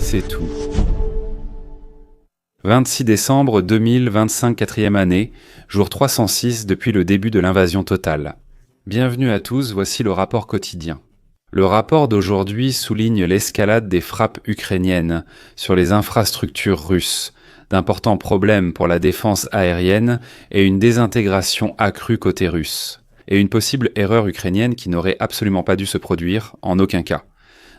c'est tout. 26 décembre 2025, 4e année, jour 306 depuis le début de l'invasion totale. Bienvenue à tous, voici le rapport quotidien. Le rapport d'aujourd'hui souligne l'escalade des frappes ukrainiennes sur les infrastructures russes, d'importants problèmes pour la défense aérienne et une désintégration accrue côté russe, et une possible erreur ukrainienne qui n'aurait absolument pas dû se produire, en aucun cas,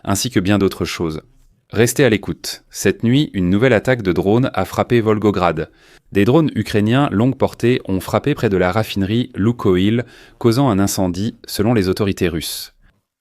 ainsi que bien d'autres choses. Restez à l'écoute. Cette nuit, une nouvelle attaque de drones a frappé Volgograd. Des drones ukrainiens longue portée ont frappé près de la raffinerie Lukoil, causant un incendie, selon les autorités russes.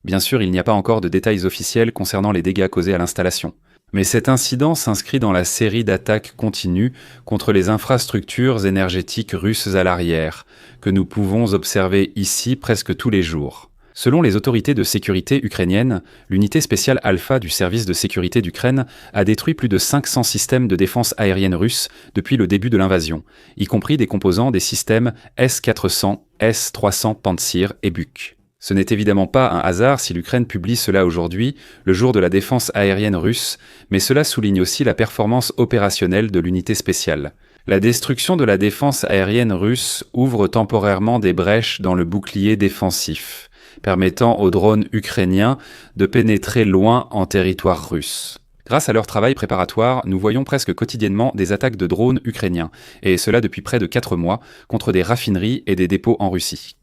Bien sûr, il n'y a pas encore de détails officiels concernant les dégâts causés à l'installation. Mais cet incident s'inscrit dans la série d'attaques continues contre les infrastructures énergétiques russes à l'arrière, que nous pouvons observer ici presque tous les jours. Selon les autorités de sécurité ukrainiennes, l'unité spéciale Alpha du service de sécurité d'Ukraine a détruit plus de 500 systèmes de défense aérienne russes depuis le début de l'invasion, y compris des composants des systèmes S-400, S-300 Pantsir et Buk. Ce n'est évidemment pas un hasard si l'Ukraine publie cela aujourd'hui, le jour de la défense aérienne russe, mais cela souligne aussi la performance opérationnelle de l'unité spéciale. La destruction de la défense aérienne russe ouvre temporairement des brèches dans le bouclier défensif, permettant aux drones ukrainiens de pénétrer loin en territoire russe. Grâce à leur travail préparatoire, nous voyons presque quotidiennement des attaques de drones ukrainiens, et cela depuis près de 4 mois, contre des raffineries et des dépôts en Russie.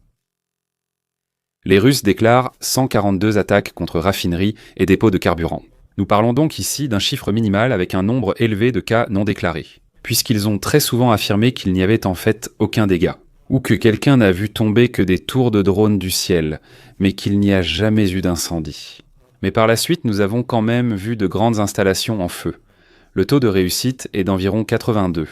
Les Russes déclarent 142 attaques contre raffineries et dépôts de carburant. Nous parlons donc ici d'un chiffre minimal avec un nombre élevé de cas non déclarés, puisqu'ils ont très souvent affirmé qu'il n'y avait en fait aucun dégât, ou que quelqu'un n'a vu tomber que des tours de drones du ciel, mais qu'il n'y a jamais eu d'incendie. Mais par la suite, nous avons quand même vu de grandes installations en feu. Le taux de réussite est d'environ 82.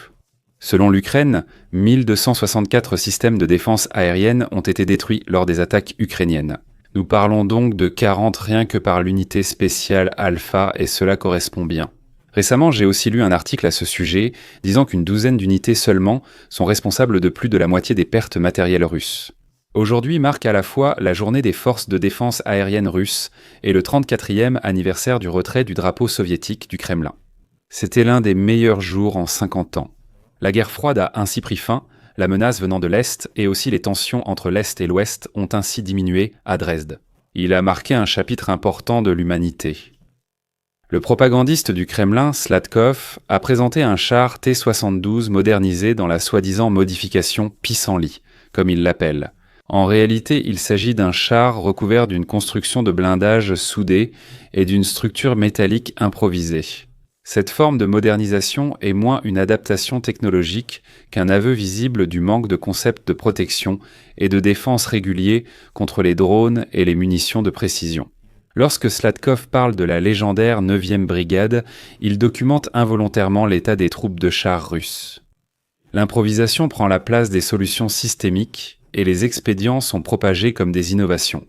Selon l'Ukraine, 1264 systèmes de défense aérienne ont été détruits lors des attaques ukrainiennes. Nous parlons donc de 40 rien que par l'unité spéciale Alpha, et cela correspond bien. Récemment, j'ai aussi lu un article à ce sujet, disant qu'une douzaine d'unités seulement sont responsables de plus de la moitié des pertes matérielles russes. Aujourd'hui marque à la fois la journée des forces de défense aérienne russes et le 34e anniversaire du retrait du drapeau soviétique du Kremlin. C'était l'un des meilleurs jours en 50 ans. La guerre froide a ainsi pris fin, la menace venant de l'Est et aussi les tensions entre l'Est et l'Ouest ont ainsi diminué à Dresde. Il a marqué un chapitre important de l'humanité. Le propagandiste du Kremlin, Slatkov, a présenté un char T-72 modernisé dans la soi-disant modification pissenlit, comme il l'appelle. En réalité, il s'agit d'un char recouvert d'une construction de blindage soudé et d'une structure métallique improvisée. Cette forme de modernisation est moins une adaptation technologique qu'un aveu visible du manque de concept de protection et de défense régulier contre les drones et les munitions de précision. Lorsque Slatkov parle de la légendaire 9e brigade, il documente involontairement l'état des troupes de chars russes. L'improvisation prend la place des solutions systémiques et les expédients sont propagés comme des innovations.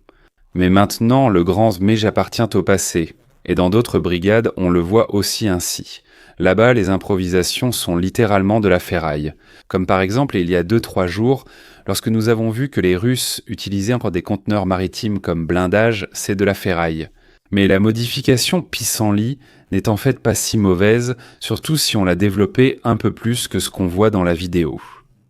Mais maintenant, le grand mais appartient au passé. Et dans d'autres brigades, on le voit aussi ainsi. Là-bas, les improvisations sont littéralement de la ferraille. Comme par exemple, il y a 2-3 jours, lorsque nous avons vu que les Russes utilisaient encore des conteneurs maritimes comme blindage, c'est de la ferraille. Mais la modification pissenlit n'est en fait pas si mauvaise, surtout si on l'a développée un peu plus que ce qu'on voit dans la vidéo.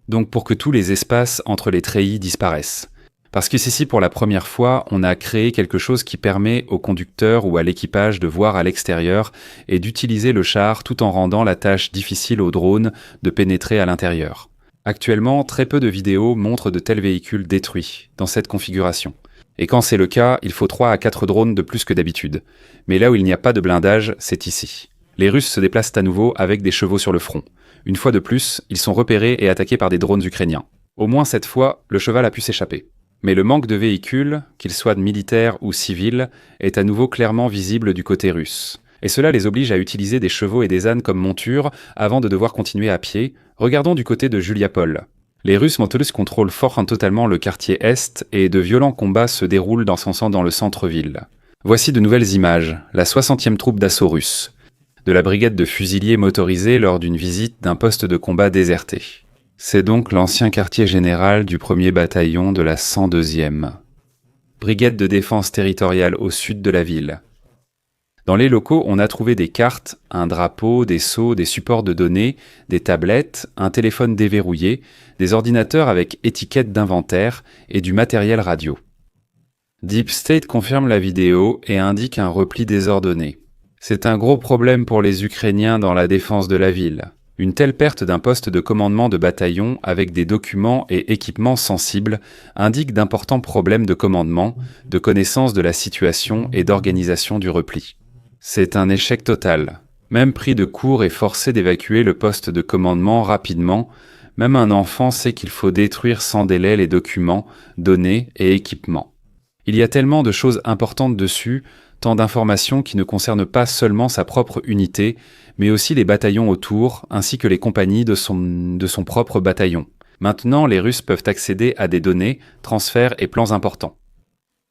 Donc pour que tous les espaces entre les treillis disparaissent. Parce que ici, pour la première fois, on a créé quelque chose qui permet au conducteur ou à l'équipage de voir à l'extérieur et d'utiliser le char tout en rendant la tâche difficile au drone de pénétrer à l'intérieur. Actuellement, très peu de vidéos montrent de tels véhicules détruits dans cette configuration. Et quand c'est le cas, il faut 3 à 4 drones de plus que d'habitude. Mais là où il n'y a pas de blindage, c'est ici. Les Russes se déplacent à nouveau avec des chevaux sur le front. Une fois de plus, ils sont repérés et attaqués par des drones ukrainiens. Au moins cette fois, le cheval a pu s'échapper. Mais le manque de véhicules, qu'ils soient militaires ou civils, est à nouveau clairement visible du côté russe. Et cela les oblige à utiliser des chevaux et des ânes comme monture avant de devoir continuer à pied. Regardons du côté de Juliapol. Les Russes Montelusses contrôlent fort totalement le quartier Est et de violents combats se déroulent dans son sens dans le centre-ville. Voici de nouvelles images, la 60e troupe d'assaut russe, de la brigade de fusiliers motorisés lors d'une visite d'un poste de combat déserté. C'est donc l'ancien quartier général du 1er bataillon de la 102e. Brigade de défense territoriale au sud de la ville. Dans les locaux, on a trouvé des cartes, un drapeau, des seaux, des supports de données, des tablettes, un téléphone déverrouillé, des ordinateurs avec étiquette d'inventaire et du matériel radio. Deep State confirme la vidéo et indique un repli désordonné. C'est un gros problème pour les Ukrainiens dans la défense de la ville. Une telle perte d'un poste de commandement de bataillon avec des documents et équipements sensibles indique d'importants problèmes de commandement, de connaissance de la situation et d'organisation du repli. C'est un échec total. Même pris de court et forcé d'évacuer le poste de commandement rapidement, même un enfant sait qu'il faut détruire sans délai les documents, données et équipements. Il y a tellement de choses importantes dessus, tant d'informations qui ne concernent pas seulement sa propre unité, mais aussi les bataillons autour, ainsi que les compagnies de son propre bataillon. Maintenant, les Russes peuvent accéder à des données, transferts et plans importants.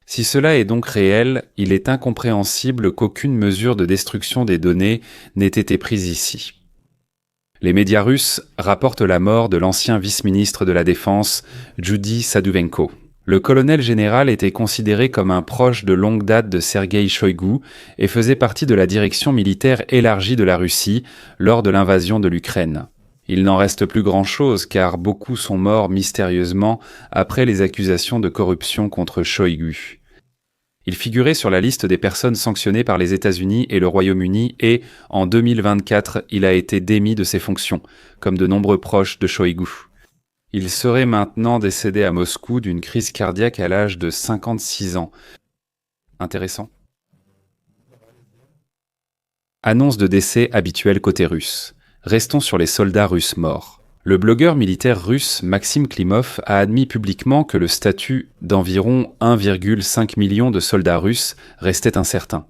Si cela est donc réel, il est incompréhensible qu'aucune mesure de destruction des données n'ait été prise ici. Les médias russes rapportent la mort de l'ancien vice-ministre de la Défense, Yury Saduvenko. Le colonel général était considéré comme un proche de longue date de Sergueï Shoïgu et faisait partie de la direction militaire élargie de la Russie lors de l'invasion de l'Ukraine. Il n'en reste plus grand-chose car beaucoup sont morts mystérieusement après les accusations de corruption contre Shoïgu. Il figurait sur la liste des personnes sanctionnées par les États-Unis et le Royaume-Uni et, en 2024, il a été démis de ses fonctions, comme de nombreux proches de Shoïgu. Il serait maintenant décédé à Moscou d'une crise cardiaque à l'âge de 56 ans. Intéressant. Annonce de décès habituelle côté russe. Restons sur les soldats russes morts. Le blogueur militaire russe Maxime Klimov a admis publiquement que le statut d'environ 1,5 million de soldats russes restait incertain.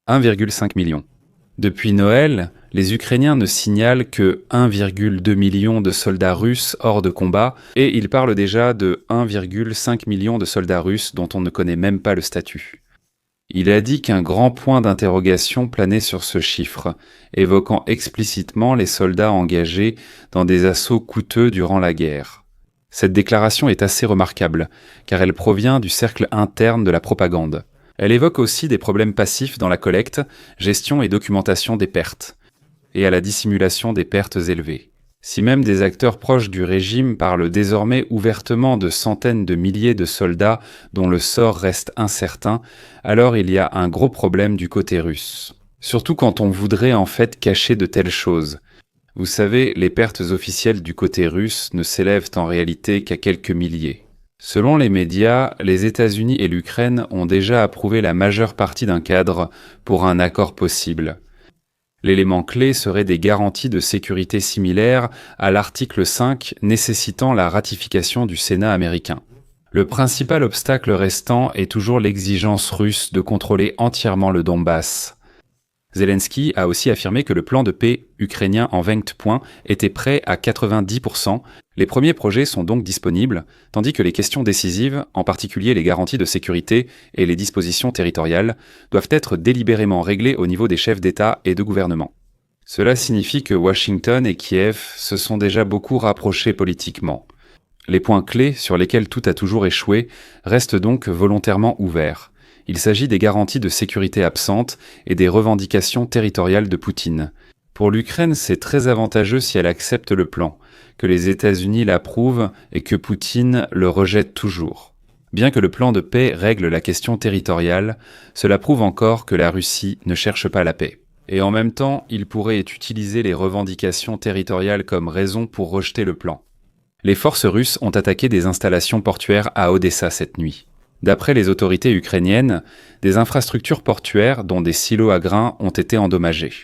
1,5 million. Depuis Noël, les Ukrainiens ne signalent que 1,2 million de soldats russes hors de combat et ils parlent déjà de 1,5 million de soldats russes dont on ne connaît même pas le statut. Il a dit qu'un grand point d'interrogation planait sur ce chiffre, évoquant explicitement les soldats engagés dans des assauts coûteux durant la guerre. Cette déclaration est assez remarquable, car elle provient du cercle interne de la propagande. Elle évoque aussi des problèmes passifs dans la collecte, gestion et documentation des pertes, et à la dissimulation des pertes élevées. Si même des acteurs proches du régime parlent désormais ouvertement de centaines de milliers de soldats dont le sort reste incertain, alors il y a un gros problème du côté russe. Surtout quand on voudrait en fait cacher de telles choses. Vous savez, les pertes officielles du côté russe ne s'élèvent en réalité qu'à quelques milliers. Selon les médias, les États-Unis et l'Ukraine ont déjà approuvé la majeure partie d'un cadre pour un accord possible. L'élément clé serait des garanties de sécurité similaires à l'article 5 nécessitant la ratification du Sénat américain. Le principal obstacle restant est toujours l'exigence russe de contrôler entièrement le Donbass. Zelensky a aussi affirmé que le plan de paix ukrainien en 20 points était prêt à 90%. Les premiers projets sont donc disponibles, tandis que les questions décisives, en particulier les garanties de sécurité et les dispositions territoriales, doivent être délibérément réglées au niveau des chefs d'État et de gouvernement. Cela signifie que Washington et Kiev se sont déjà beaucoup rapprochés politiquement. Les points clés sur lesquels tout a toujours échoué restent donc volontairement ouverts. Il s'agit des garanties de sécurité absentes et des revendications territoriales de Poutine. Pour l'Ukraine, c'est très avantageux si elle accepte le plan, que les États-Unis l'approuvent et que Poutine le rejette toujours. Bien que le plan de paix règle la question territoriale, cela prouve encore que la Russie ne cherche pas la paix. Et en même temps, il pourrait utiliser les revendications territoriales comme raison pour rejeter le plan. Les forces russes ont attaqué des installations portuaires à Odessa cette nuit. D'après les autorités ukrainiennes, des infrastructures portuaires, dont des silos à grains, ont été endommagés.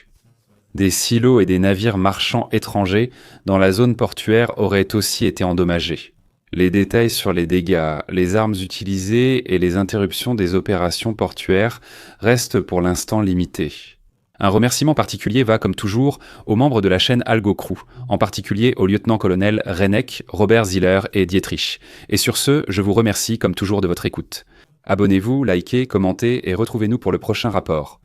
Des silos et des navires marchands étrangers dans la zone portuaire auraient aussi été endommagés. Les détails sur les dégâts, les armes utilisées et les interruptions des opérations portuaires restent pour l'instant limités. Un remerciement particulier va, comme toujours, aux membres de la chaîne Algo-Crew, en particulier au lieutenant-colonel Renek, Robert Ziller et Dietrich. Et sur ce, je vous remercie comme toujours de votre écoute. Abonnez-vous, likez, commentez et retrouvez-nous pour le prochain rapport.